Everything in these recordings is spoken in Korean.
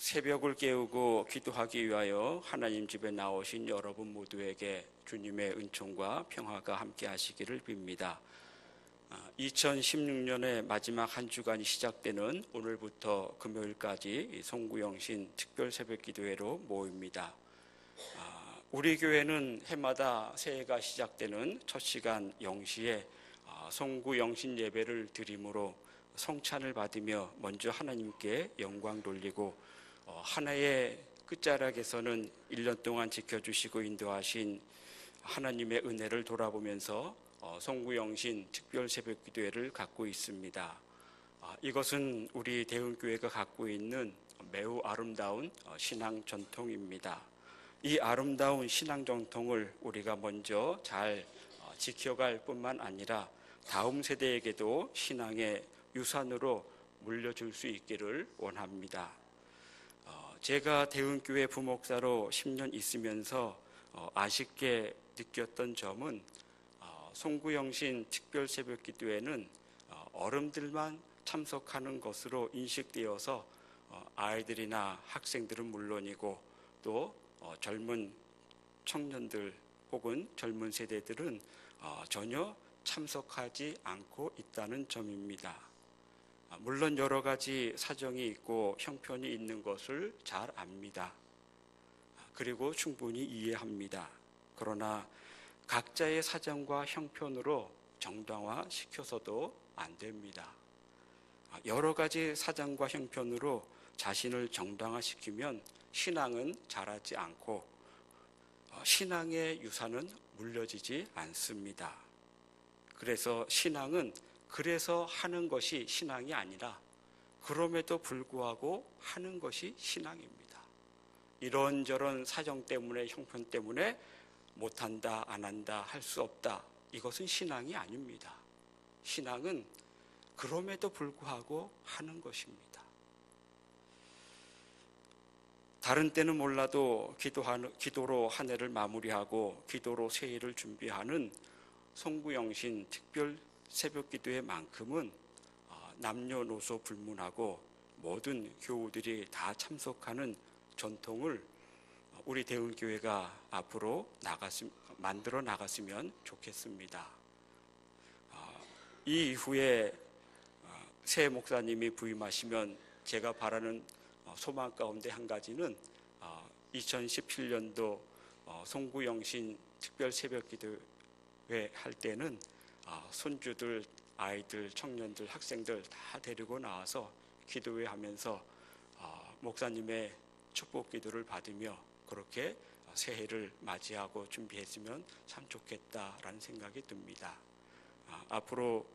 새벽을 깨우고 기도하기 위하여 하나님 집에 나오신 여러분 모두에게 주님의 은총과 평화가 함께 하시기를 빕니다. 2016년의 마지막 한 주간이 시작되는 오늘부터 금요일까지 송구영신 특별 새벽 기도회로 모입니다. 우리 교회는 해마다 새해가 시작되는 첫 시간 0시에 송구영신 예배를 드림으로 성찬을 받으며 먼저 하나님께 영광 돌리고 한 해의 끝자락에서는 1년 동안 지켜주시고 인도하신 하나님의 은혜를 돌아보면서 송구영신 특별 새벽 기도회를 갖고 있습니다. 이것은 우리 대흥교회가 갖고 있는 매우 아름다운 신앙 전통입니다. 이 아름다운 신앙 전통을 우리가 먼저 잘 지켜갈 뿐만 아니라 다음 세대에게도 신앙의 유산으로 물려줄 수 있기를 원합니다. 제가 대흥교회 부목사로 10년 있으면서 아쉽게 느꼈던 점은 송구영신 특별 새벽 기도회는 어른들만 참석하는 것으로 인식되어서 아이들이나 학생들은 물론이고 또 젊은 청년들 혹은 젊은 세대들은 전혀 참석하지 않고 있다는 점입니다. 물론 여러 가지 사정이 있고 형편이 있는 것을 잘 압니다. 그리고 충분히 이해합니다. 그러나 각자의 사정과 형편으로 정당화시켜서도 안 됩니다. 여러 가지 사정과 형편으로 자신을 정당화시키면 신앙은 자라지 않고 신앙의 유산은 물려지지 않습니다. 그래서 신앙은 그래서 하는 것이 신앙이 아니라 그럼에도 불구하고 하는 것이 신앙입니다. 이런저런 사정 때문에 형편 때문에 못한다, 안 한다, 할 수 없다. 이것은 신앙이 아닙니다. 신앙은 그럼에도 불구하고 하는 것입니다. 다른 때는 몰라도 기도로 한 해를 마무리하고 기도로 새해를 준비하는 송구영신 특별 새벽 기도회만큼은 남녀노소 불문하고 모든 교우들이 다 참석하는 전통을 우리 대흥교회가 앞으로 만들어 나갔으면 좋겠습니다. 이 이후에 새 목사님이 부임하시면 제가 바라는 소망 가운데 한 가지는 2017년도 송구영신 특별 새벽 기도회 할 때는 손주들, 아이들, 청년들, 학생들 다 데리고 나와서 기도회 하면서 목사님의 축복 기도를 받으며 그렇게 새해를 맞이하고 준비했으면 참 좋겠다라는 생각이 듭니다. 앞으로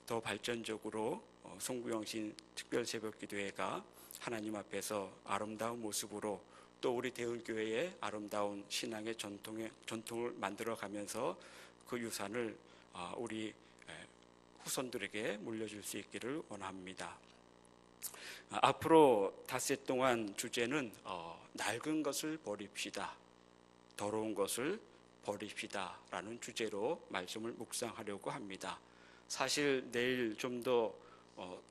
더 발전적으로 송구영신 특별 새벽 기도회가 하나님 앞에서 아름다운 모습으로 또 우리 대흥교회의 아름다운 신앙의 전통을 만들어가면서 그 유산을 우리 후손들에게 물려줄 수 있기를 원합니다. 앞으로 닷새 동안 주제는 낡은 것을 버립시다, 더러운 것을 버립시다 라는 주제로 말씀을 묵상하려고 합니다. 사실 내일 좀 더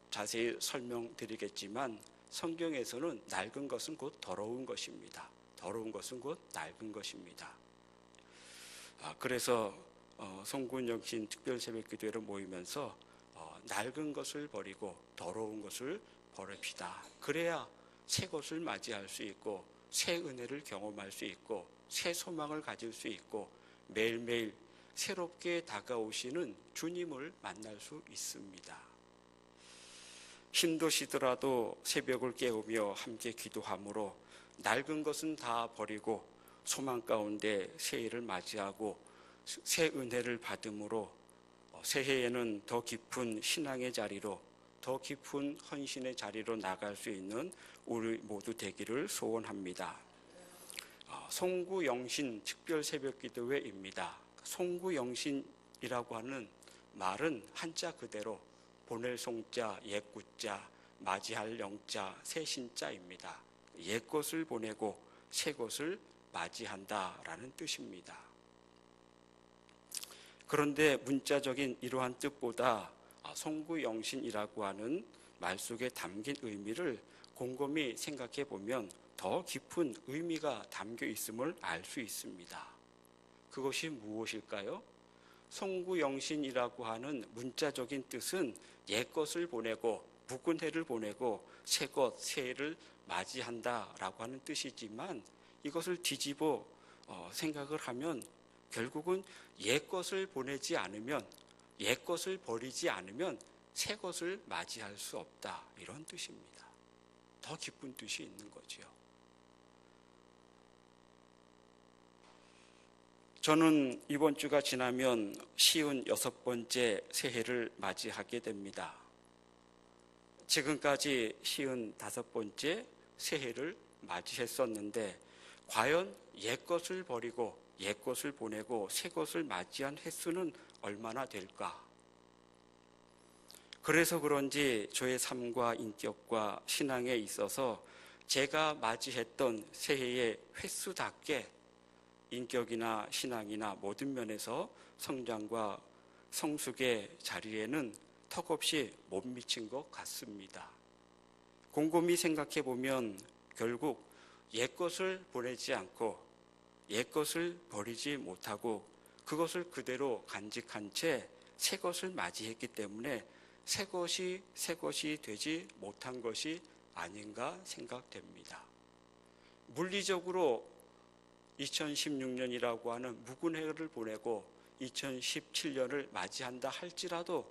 자세히 설명드리겠지만 성경에서는 낡은 것은 곧 더러운 것입니다. 더러운 것은 곧 낡은 것입니다. 그래서 송구영신 특별 새벽 기도회로 모이면서 낡은 것을 버리고 더러운 것을 버립시다. 그래야 새 것을 맞이할 수 있고 새 은혜를 경험할 수 있고 새 소망을 가질 수 있고 매일매일 새롭게 다가오시는 주님을 만날 수 있습니다. 힘드시더라도 새벽을 깨우며 함께 기도함으로 낡은 것은 다 버리고 소망 가운데 새해를 맞이하고 새 은혜를 받음으로 새해에는 더 깊은 신앙의 자리로 더 깊은 헌신의 자리로 나갈 수 있는 우리 모두 되기를 소원합니다. 송구영신 특별 새벽 기도회입니다. 송구영신이라고 하는 말은 한자 그대로 보낼 송자, 옛 구자, 맞이할 영자, 새 신자입니다. 옛 것을 보내고 새 것을 맞이한다라는 뜻입니다. 그런데 문자적인 이러한 뜻보다 송구영신이라고 하는 말 속에 담긴 의미를 곰곰이 생각해 보면 더 깊은 의미가 담겨 있음을 알 수 있습니다. 그것이 무엇일까요? 송구영신이라고 하는 문자적인 뜻은 옛것을 보내고 묵은 해를 보내고 새것, 새해를 맞이한다라고 하는 뜻이지만 이것을 뒤집어 생각을 하면 결국은 옛것을 보내지 않으면, 옛것을 버리지 않으면 새것을 맞이할 수 없다, 이런 뜻입니다. 더 깊은 뜻이 있는 거죠. 저는 이번 주가 지나면 56번째 새해를 맞이하게 됩니다. 지금까지 55번째 새해를 맞이했었는데 과연 옛것을 버리고 옛것을 보내고 새것을 맞이한 횟수는 얼마나 될까? 그래서 그런지 저의 삶과 인격과 신앙에 있어서 제가 맞이했던 새해의 횟수답게 인격이나 신앙이나 모든 면에서 성장과 성숙의 자리에는 턱없이 못 미친 것 같습니다. 곰곰이 생각해 보면 결국 옛것을 보내지 않고 옛것을 버리지 못하고 그것을 그대로 간직한 채 새것을 맞이했기 때문에 새것이 되지 못한 것이 아닌가 생각됩니다. 물리적으로 2016년이라고 하는 묵은 해를 보내고 2017년을 맞이한다 할지라도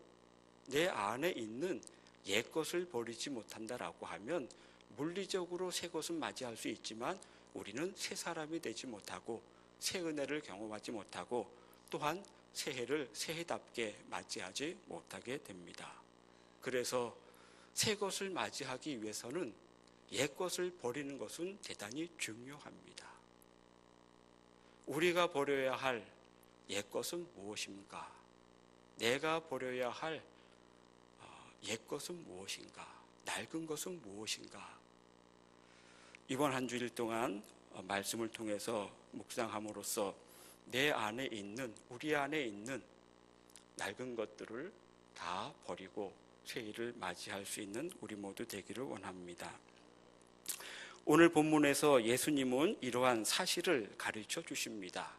내 안에 있는 옛것을 버리지 못한다라고 하면 물리적으로 새 것은 맞이할 수 있지만 우리는 새 사람이 되지 못하고 새 은혜를 경험하지 못하고 또한 새해를 새해답게 맞이하지 못하게 됩니다. 그래서 새 것을 맞이하기 위해서는 옛것을 버리는 것은 대단히 중요합니다. 우리가 버려야 할 옛것은 무엇입니까? 내가 버려야 할 옛것은 무엇인가? 낡은 것은 무엇인가? 이번 한 주일 동안 말씀을 통해서 묵상함으로써 내 안에 있는, 우리 안에 있는 낡은 것들을 다 버리고 새해를 맞이할 수 있는 우리 모두 되기를 원합니다. 오늘 본문에서 예수님은 이러한 사실을 가르쳐 주십니다.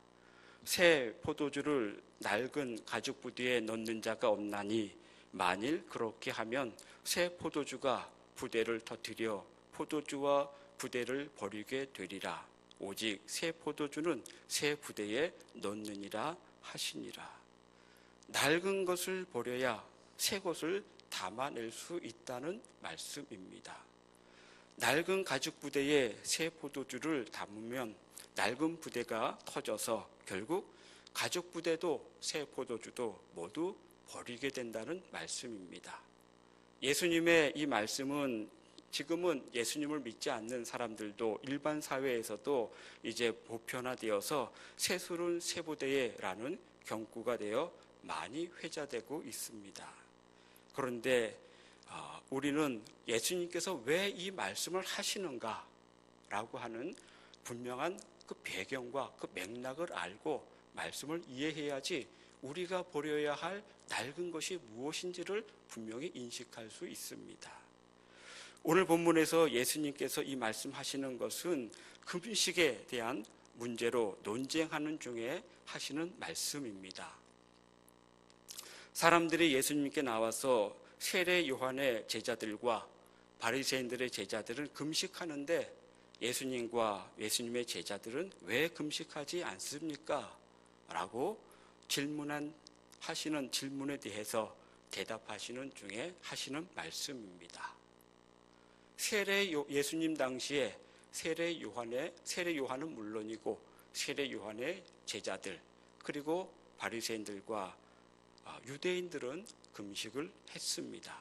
새 포도주를 낡은 가죽 부대에 넣는 자가 없나니 만일 그렇게 하면 새 포도주가 부대를 터뜨려 포도주와 부대를 버리게 되리라. 오직 새 포도주는 새 부대에 넣느니라 하시니라. 낡은 것을 버려야 새 것을 담아낼 수 있다는 말씀입니다. 낡은 가죽 부대에 새 포도주를 담으면 낡은 부대가 터져서 결국 가죽 부대도 새 포도주도 모두 버리게 된다는 말씀입니다. 예수님의 이 말씀은 지금은 예수님을 믿지 않는 사람들도 일반 사회에서도 이제 보편화되어서 새술은 새 부대에라는 경구가 되어 많이 회자되고 있습니다. 그런데 우리는 예수님께서 왜 이 말씀을 하시는가 라고 하는 분명한 그 배경과 그 맥락을 알고 말씀을 이해해야지 우리가 버려야 할 낡은 것이 무엇인지를 분명히 인식할 수 있습니다. 오늘 본문에서 예수님께서 이 말씀하시는 것은 금식에 대한 문제로 논쟁하는 중에 하시는 말씀입니다. 사람들이 예수님께 나와서 세례 요한의 제자들과 바리새인들의 제자들은 금식하는데 예수님과 예수님의 제자들은 왜 금식하지 않습니까? 라고 하시는 질문에 대해서 대답하시는 중에 하시는 말씀입니다. 예수님 당시에 세례 요한은 물론이고 세례 요한의 제자들 그리고 바리새인들과 유대인들은 금식을 했습니다.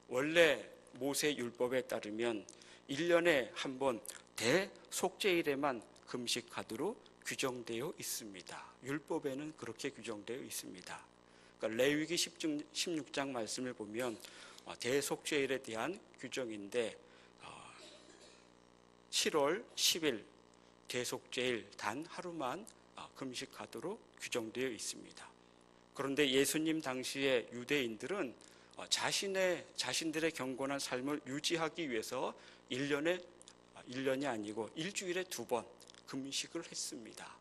원래 모세 율법에 따르면 1년에 한 번 대속죄일에만 금식하도록 규정되어 있습니다. 율법에는 그렇게 규정되어 있습니다. 그러니까 레위기 16장 말씀을 보면 대속죄일에 대한 규정인데 7월 10일 대속죄일 단 하루만 금식하도록 규정되어 있습니다. 그런데 예수님 당시의 유대인들은 자신들의 경건한 삶을 유지하기 위해서 1년이 아니고 일주일에 2번 금식을 했습니다.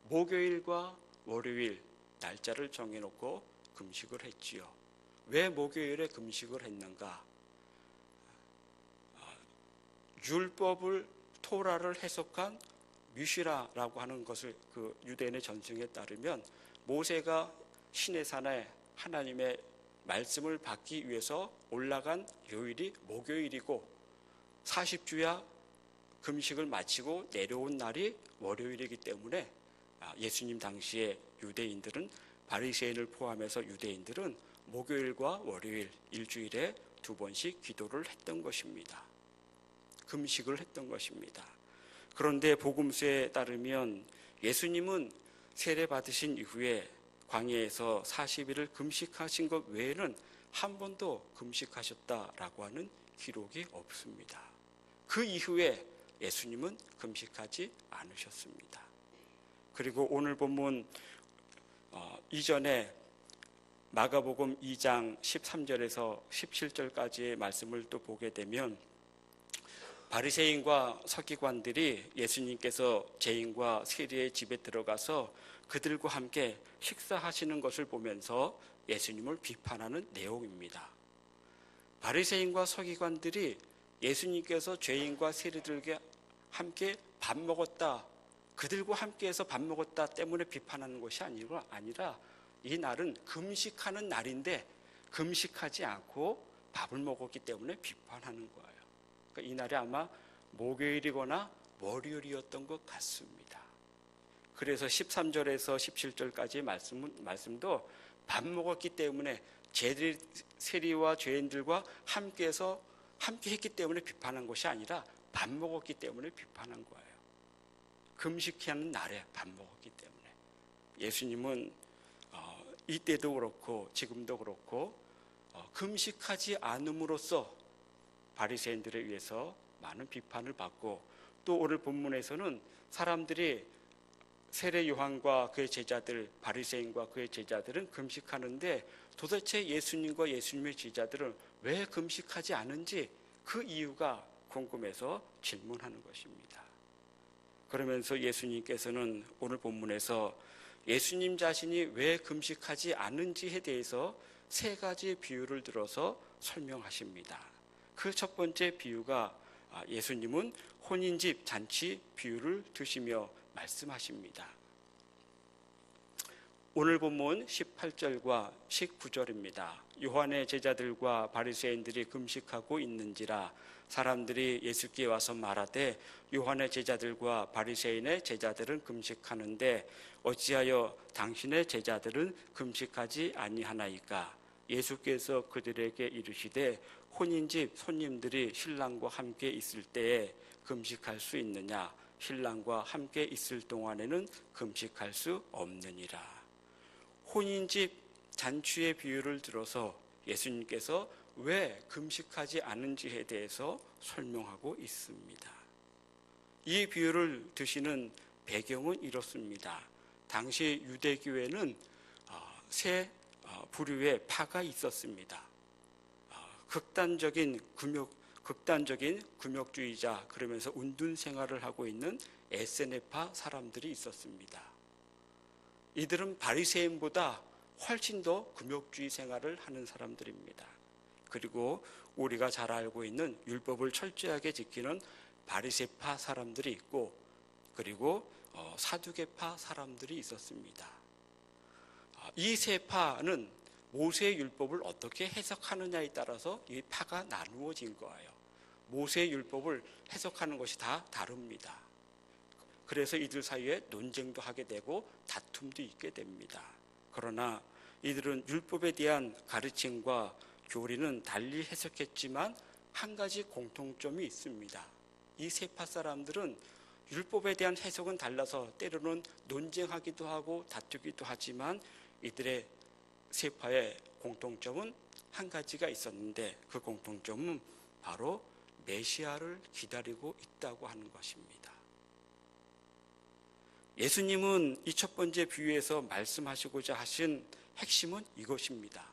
목요일과 월요일 날짜를 정해놓고 금식을 했지요. 왜 목요일에 금식을 했는가? 율법을 토라를 해석한 뮤시라라고 하는 것을 그 유대인의 전승에 따르면 모세가 시내산에 하나님의 말씀을 받기 위해서 올라간 요일이 목요일이고 40주야 금식을 마치고 내려온 날이 월요일이기 때문에 예수님 당시에 유대인들은 바리새인을 포함해서 유대인들은 목요일과 월요일 일주일에 2번씩 기도를 했던 것입니다. 금식을 했던 것입니다. 그런데 복음서에 따르면 예수님은 세례 받으신 이후에 광야에서 40일을 금식하신 것 외에는 한 번도 금식하셨다라고 하는 기록이 없습니다. 그 이후에 예수님은 금식하지 않으셨습니다. 그리고 오늘 본문 이전에 마가복음 2장 13절에서 17절까지의 말씀을 또 보게 되면 바리새인과 서기관들이 예수님께서 죄인과 세리의 집에 들어가서 그들과 함께 식사하시는 것을 보면서 예수님을 비판하는 내용입니다. 바리새인과 서기관들이 예수님께서 죄인과 세리들과 함께 밥 먹었다, 그들과 함께해서 밥 먹었다 때문에 비판하는 것이 아니라 이 날은 금식하는 날인데 금식하지 않고 밥을 먹었기 때문에 비판하는 거예요. 그러니까 이 날이 아마 목요일이거나 월요일이었던 것 같습니다. 그래서 13절에서 17절까지의 말씀도 밥 먹었기 때문에 세리와 죄인들과 함께 했기 때문에 비판한 것이 아니라 밥 먹었기 때문에 비판한 거예요. 금식하는 날에 밥 먹었기 때문에. 예수님은 이때도 그렇고 지금도 그렇고 금식하지 않음으로써 바리새인들에 의해서 많은 비판을 받고, 또 오늘 본문에서는 사람들이 세례 요한과 그의 제자들, 바리새인과 그의 제자들은 금식하는데 도대체 예수님과 예수님의 제자들은 왜 금식하지 않은지 그 이유가 궁금해서 질문하는 것입니다. 그러면서 예수님께서는 오늘 본문에서 예수님 자신이 왜 금식하지 않은지에 대해서 3가지 비유를 들어서 설명하십니다. 그 첫 번째 비유가 예수님은 혼인집 잔치 비유를 드시며 말씀하십니다. 오늘 본문 18절과 19절입니다. 요한의 제자들과 바리새인들이 금식하고 있는지라 사람들이 예수께 와서 말하되 요한의 제자들과 바리새인의 제자들은 금식하는데 어찌하여 당신의 제자들은 금식하지 아니하나이까? 예수께서 그들에게 이르시되 혼인집 손님들이 신랑과 함께 있을 때에 금식할 수 있느냐? 신랑과 함께 있을 동안에는 금식할 수 없느니라. 혼인집 잔치의 비유를 들어서 예수님께서 왜 금식하지 않은지에 대해서 설명하고 있습니다. 이 비유를 드시는 배경은 이렇습니다. 당시 유대교회는 세 부류의 파가 있었습니다. 극단적인 금욕주의자, 그러면서 운둔 생활을 하고 있는 에세네파 사람들이 있었습니다. 이들은 바리새인보다 훨씬 더 금욕주의 생활을 하는 사람들입니다. 그리고 우리가 잘 알고 있는 율법을 철저하게 지키는 바리새파 사람들이 있고, 그리고 사두개파 사람들이 있었습니다. 이 세 파는 모세의 율법을 어떻게 해석하느냐에 따라서 이 파가 나누어진 거예요. 모세의 율법을 해석하는 것이 다 다릅니다. 그래서 이들 사이에 논쟁도 하게 되고 다툼도 있게 됩니다. 그러나 이들은 율법에 대한 가르침과 교리는 달리 해석했지만 한 가지 공통점이 있습니다. 이 세 파 사람들은 율법에 대한 해석은 달라서 때로는 논쟁하기도 하고 다투기도 하지만 이들의 세 파의 공통점은 한 가지가 있었는데 그 공통점은 바로 메시아를 기다리고 있다고 하는 것입니다. 예수님은 이 첫 번째 비유에서 말씀하시고자 하신 핵심은 이것입니다.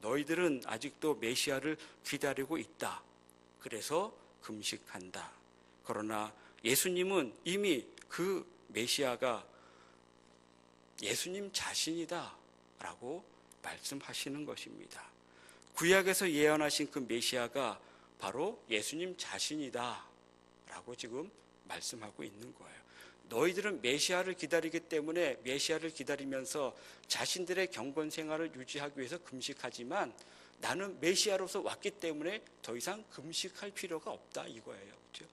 너희들은 아직도 메시아를 기다리고 있다. 그래서 금식한다. 그러나 예수님은 이미 그 메시아가 예수님 자신이다 라고 말씀하시는 것입니다. 구약에서 예언하신 그 메시아가 바로 예수님 자신이다 라고 지금 말씀하고 있는 거예요. 너희들은 메시아를 기다리기 때문에 메시아를 기다리면서 자신들의 경건 생활을 유지하기 위해서 금식하지만 나는 메시아로서 왔기 때문에 더 이상 금식할 필요가 없다 이거예요. 그렇죠?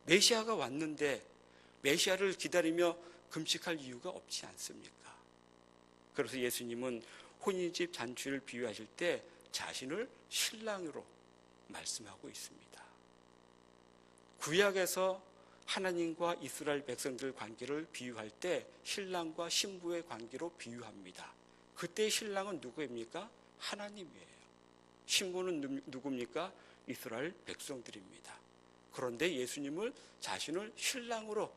메시아가 왔는데 메시아를 기다리며 금식할 이유가 없지 않습니까? 그래서 예수님은 혼인집 잔치를 비유하실 때 자신을 신랑으로 말씀하고 있습니다. 구약에서 하나님과 이스라엘 백성들 관계를 비유할 때 신랑과 신부의 관계로 비유합니다. 그때 신랑은 누구입니까? 하나님이에요. 신부는 누굽니까? 이스라엘 백성들입니다. 그런데 예수님을 자신을 신랑으로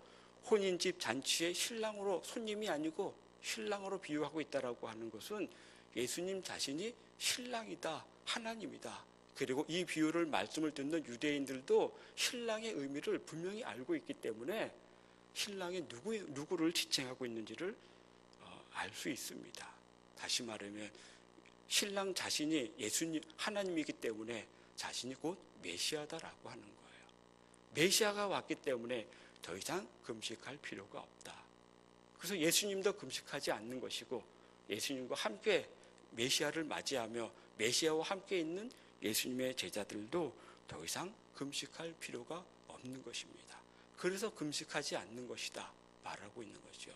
혼인집 잔치의 신랑으로 손님이 아니고 신랑으로 비유하고 있다라고 하는 것은 예수님 자신이 신랑이다, 하나님이다. 그리고 이 비유를 말씀을 듣는 유대인들도 신랑의 의미를 분명히 알고 있기 때문에 신랑이 누구를 지칭하고 있는지를 알 수 있습니다. 다시 말하면 신랑 자신이 예수님 하나님이기 때문에 자신이 곧 메시아다라고 하는 거예요. 메시아가 왔기 때문에 더 이상 금식할 필요가 없다. 그래서 예수님도 금식하지 않는 것이고 예수님과 함께 메시아를 맞이하며 메시아와 함께 있는 예수님의 제자들도 더 이상 금식할 필요가 없는 것입니다. 그래서 금식하지 않는 것이다 말하고 있는 거죠.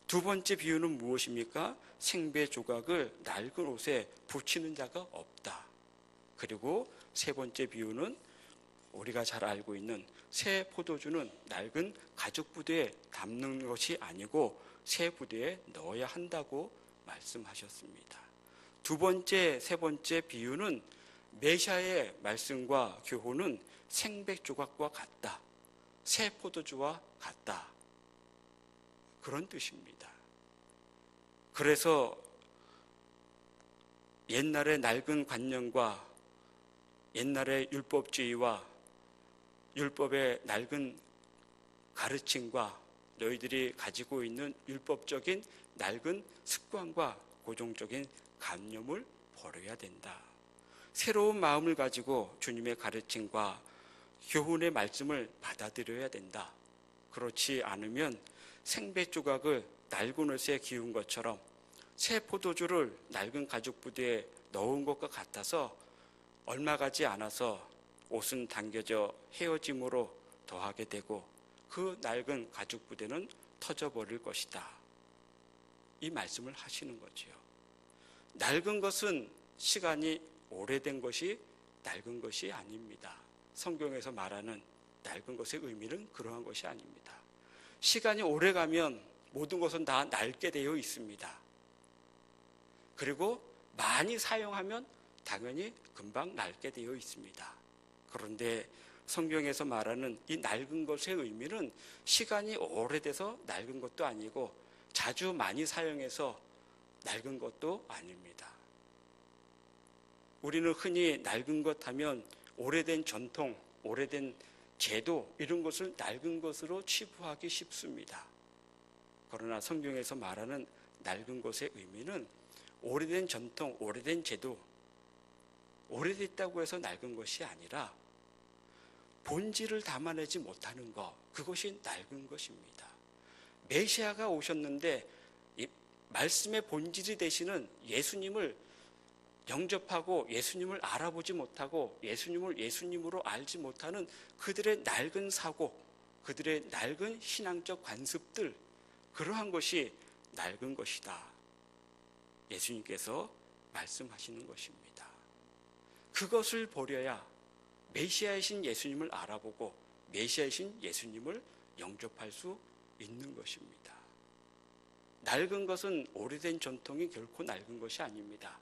두 번째 비유는 무엇입니까? 생배 조각을 낡은 옷에 붙이는 자가 없다. 그리고 세 번째 비유는 우리가 잘 알고 있는 새 포도주는 낡은 가죽 부대에 담는 것이 아니고 새 부대에 넣어야 한다고 말씀하셨습니다. 두 번째, 세 번째 비유는 메시아의 말씀과 교훈은 생백 조각과 같다. 새 포도주와 같다. 그런 뜻입니다. 그래서 옛날의 낡은 관념과 옛날의 율법주의와 율법의 낡은 가르침과 너희들이 가지고 있는 율법적인 낡은 습관과 고정적인 관념을 버려야 된다. 새로운 마음을 가지고 주님의 가르침과 교훈의 말씀을 받아들여야 된다. 그렇지 않으면 생배 조각을 낡은 옷에 기운 것처럼 새 포도주를 낡은 가죽 부대에 넣은 것과 같아서 얼마 가지 않아서 옷은 당겨져 헤어짐으로 더하게 되고 그 낡은 가죽 부대는 터져버릴 것이다. 이 말씀을 하시는 거지요. 낡은 것은 시간이 오래된 것이 낡은 것이 아닙니다. 성경에서 말하는 낡은 것의 의미는 그러한 것이 아닙니다. 시간이 오래가면 모든 것은 다 낡게 되어 있습니다. 그리고 많이 사용하면 당연히 금방 낡게 되어 있습니다. 그런데 성경에서 말하는 이 낡은 것의 의미는 시간이 오래돼서 낡은 것도 아니고 자주 많이 사용해서 낡은 것도 아닙니다. 우리는 흔히 낡은 것 하면 오래된 전통, 오래된 제도 이런 것을 낡은 것으로 치부하기 쉽습니다. 그러나 성경에서 말하는 낡은 것의 의미는 오래된 전통, 오래된 제도, 오래됐다고 해서 낡은 것이 아니라 본질을 담아내지 못하는 것, 그것이 낡은 것입니다. 메시아가 오셨는데 이 말씀의 본질이 되시는 예수님을 영접하고 예수님을 알아보지 못하고 예수님을 예수님으로 알지 못하는 그들의 낡은 사고, 그들의 낡은 신앙적 관습들, 그러한 것이 낡은 것이다. 예수님께서 말씀하시는 것입니다. 그것을 버려야 메시아이신 예수님을 알아보고 메시아이신 예수님을 영접할 수 있는 것입니다. 낡은 것은 오래된 전통이 결코 낡은 것이 아닙니다.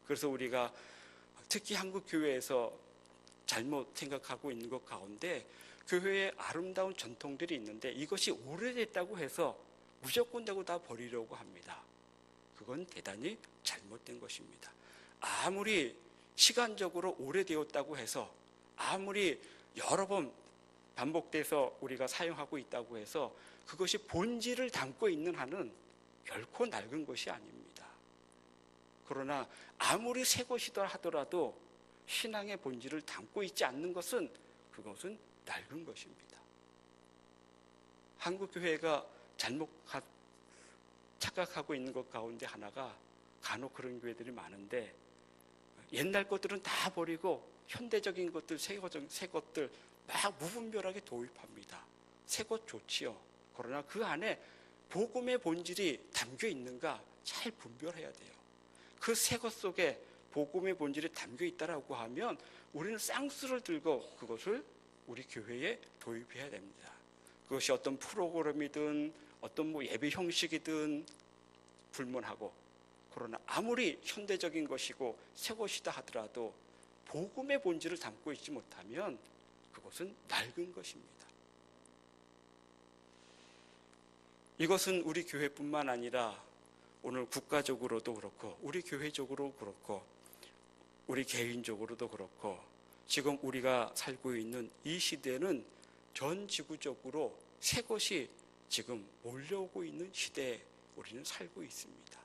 그래서 우리가 특히 한국 교회에서 잘못 생각하고 있는 것 가운데 교회에 아름다운 전통들이 있는데 이것이 오래됐다고 해서 무조건 다 버리려고 합니다. 그건 대단히 잘못된 것입니다. 아무리 시간적으로 오래되었다고 해서, 아무리 여러 번 반복돼서 우리가 사용하고 있다고 해서 그것이 본질을 담고 있는 한은 결코 낡은 것이 아닙니다. 그러나 아무리 새 것이다 하더라도 신앙의 본질을 담고 있지 않는 것은 그것은 낡은 것입니다. 한국교회가 착각하고 있는 것 가운데 하나가, 간혹 그런 교회들이 많은데 옛날 것들은 다 버리고 현대적인 것들, 새 것들 막 무분별하게 도입합니다. 새 것 좋지요. 그러나 그 안에 복음의 본질이 담겨 있는가 잘 분별해야 돼요. 그 새 것 속에 복음의 본질이 담겨 있다라고 하면 우리는 쌍수를 들고 그것을 우리 교회에 도입해야 됩니다. 그것이 어떤 프로그램이든 어떤 예배 형식이든 불문하고, 그러나 아무리 현대적인 것이고 새 것이다 하더라도 복음의 본질을 담고 있지 못하면 그것은 낡은 것입니다. 이것은 우리 교회뿐만 아니라 오늘 국가적으로도 그렇고 우리 교회적으로 그렇고 우리 개인적으로도 그렇고 지금 우리가 살고 있는 이 시대는 전 지구적으로 새 것이 지금 몰려오고 있는 시대에 우리는 살고 있습니다.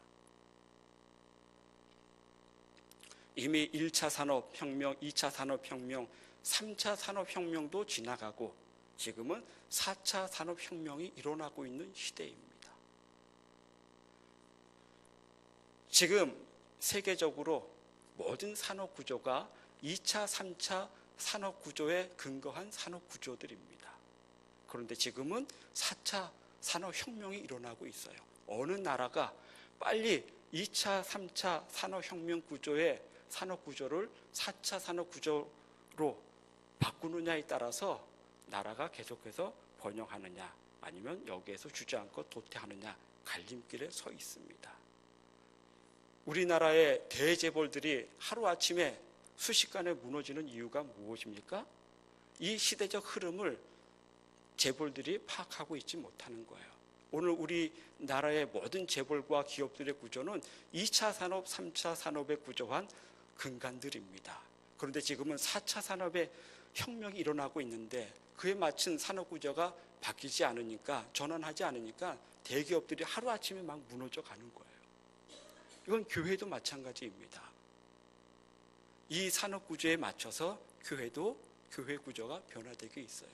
이미 1차 산업혁명, 2차 산업혁명, 3차 산업혁명도 지나가고 지금은 4차 산업혁명이 일어나고 있는 시대입니다. 지금 세계적으로 모든 산업구조가 2차, 3차 산업구조에 근거한 산업구조들입니다. 그런데 지금은 4차 산업혁명이 일어나고 있어요. 어느 나라가 빨리 2차, 3차 산업혁명 구조의 산업구조를 4차 산업구조로 바꾸느냐에 따라서 나라가 계속해서 번영하느냐 아니면 여기에서 주저앉고 도태하느냐 갈림길에 서 있습니다. 우리나라의 대재벌들이 하루아침에 순식간에 무너지는 이유가 무엇입니까? 이 시대적 흐름을 재벌들이 파악하고 있지 못하는 거예요. 오늘 우리나라의 모든 재벌과 기업들의 구조는 2차 산업, 3차 산업에 구조한 근간들입니다. 그런데 지금은 4차 산업의 혁명이 일어나고 있는데 그에 맞춘 산업구조가 바뀌지 않으니까, 전환하지 않으니까 대기업들이 하루아침에 막 무너져 가는 거예요. 이건 교회도 마찬가지입니다. 이 산업구조에 맞춰서 교회도 교회 구조가 변화되고 있어요.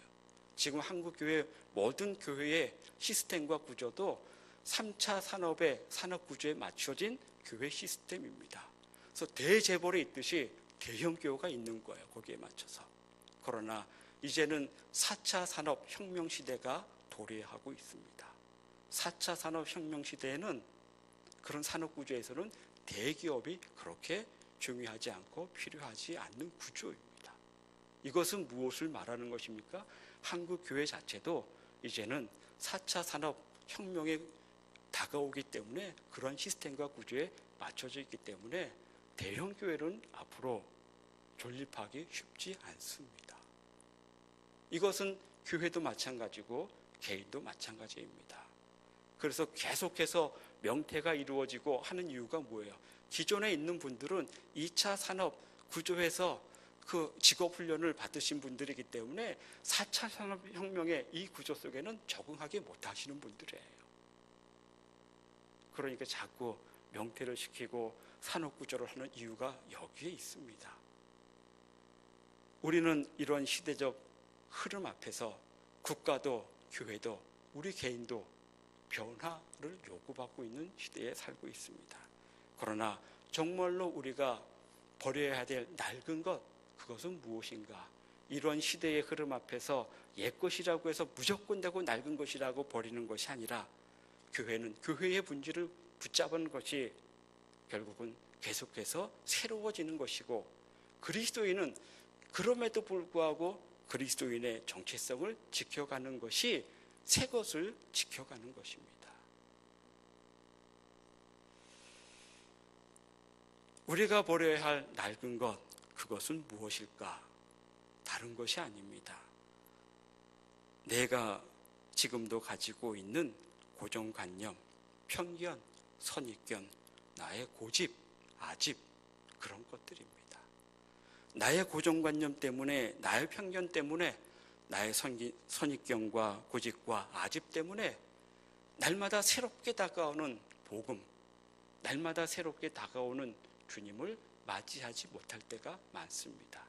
지금 한국교회 모든 교회의 시스템과 구조도 3차 산업의 산업구조에 맞춰진 교회 시스템입니다. 그래서 대재벌이 있듯이 대형교회가 있는 거예요. 거기에 맞춰서. 그러나 이제는 4차 산업혁명 시대가 도래하고 있습니다. 4차 산업혁명 시대에는 그런 산업구조에서는 대기업이 그렇게 중요하지 않고 필요하지 않는 구조입니다. 이것은 무엇을 말하는 것입니까? 한국교회 자체도 이제는 4차 산업혁명에 다가오기 때문에 그런 시스템과 구조에 맞춰져 있기 때문에 대형교회는 앞으로 존립하기 쉽지 않습니다. 이것은 교회도 마찬가지고 개인도 마찬가지입니다. 그래서 계속해서 명태가 이루어지고 하는 이유가 뭐예요? 기존에 있는 분들은 2차 산업 구조에서 그 직업훈련을 받으신 분들이기 때문에 4차 산업혁명의 이 구조 속에는 적응하기 못하시는 분들이에요. 그러니까 자꾸 명태를 시키고 산업구조를 하는 이유가 여기에 있습니다. 우리는 이런 시대적 흐름 앞에서 국가도 교회도 우리 개인도 변화를 요구받고 있는 시대에 살고 있습니다. 그러나 정말로 우리가 버려야 될 낡은 것, 그것은 무엇인가? 이런 시대의 흐름 앞에서 옛것이라고 해서 무조건 되고 낡은 것이라고 버리는 것이 아니라 교회는 교회의 본질을 붙잡은 것이 결국은 계속해서 새로워지는 것이고, 그리스도인은 그럼에도 불구하고 그리스도인의 정체성을 지켜가는 것이 새 것을 지켜가는 것입니다. 우리가 버려야 할 낡은 것, 그것은 무엇일까? 다른 것이 아닙니다. 내가 지금도 가지고 있는 고정관념, 편견, 선입견, 나의 고집, 아집, 그런 것들입니다. 나의 고정관념 때문에, 나의 편견 때문에, 나의 선입견과 고집과 아집 때문에 날마다 새롭게 다가오는 복음, 날마다 새롭게 다가오는 주님을 맞이하지 못할 때가 많습니다.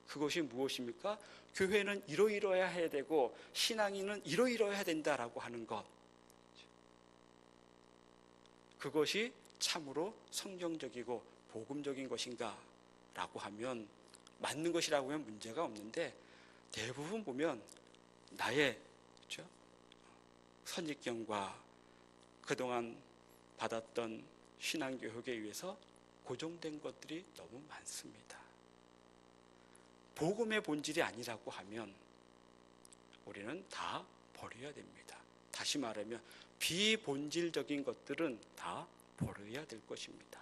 그것이 무엇입니까? 교회는 이러이러해야 해야 되고 신앙인은 이러이러해야 된다라고 하는 것, 그것이 참으로 성경적이고 복음적인 것인가 라고 하면, 맞는 것이라고 하면 문제가 없는데, 대부분 보면 나의, 그렇죠? 선입견과 그동안 받았던 신앙교육에 의해서 고정된 것들이 너무 많습니다. 복음의 본질이 아니라고 하면 우리는 다 버려야 됩니다. 다시 말하면 비본질적인 것들은 다 버려야 될 것입니다.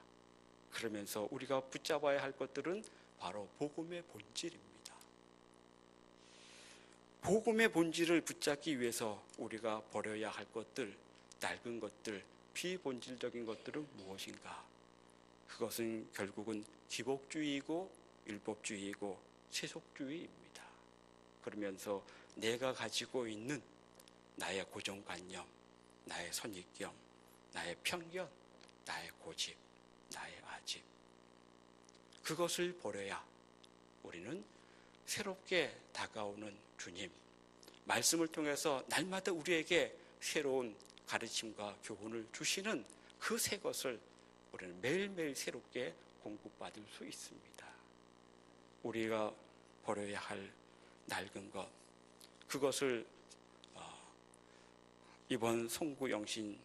그러면서 우리가 붙잡아야 할 것들은 바로 복음의 본질입니다. 복음의 본질을 붙잡기 위해서 우리가 버려야 할 것들, 낡은 것들, 비본질적인 것들은 무엇인가? 그것은 결국은 기복주의이고 율법주의이고 세속주의입니다. 그러면서 내가 가지고 있는 나의 고정관념, 나의 선입견, 나의 편견, 나의 고집, 나의 아집, 그것을 버려야 우리는 새롭게 다가오는 주님, 말씀을 통해서 날마다 우리에게 새로운 가르침과 교훈을 주시는 그 새 것을 우리는 매일매일 새롭게 공급받을 수 있습니다. 우리가 버려야 할 낡은 것, 그것을 이번 송구영신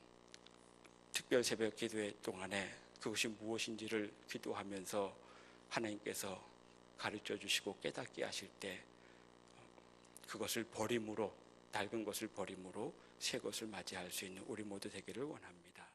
특별 새벽 기도회 동안에 그것이 무엇인지를 기도하면서 하나님께서 가르쳐 주시고 깨닫게 하실 때 그것을 버림으로, 낡은 것을 버림으로 새 것을 맞이할 수 있는 우리 모두 되기를 원합니다.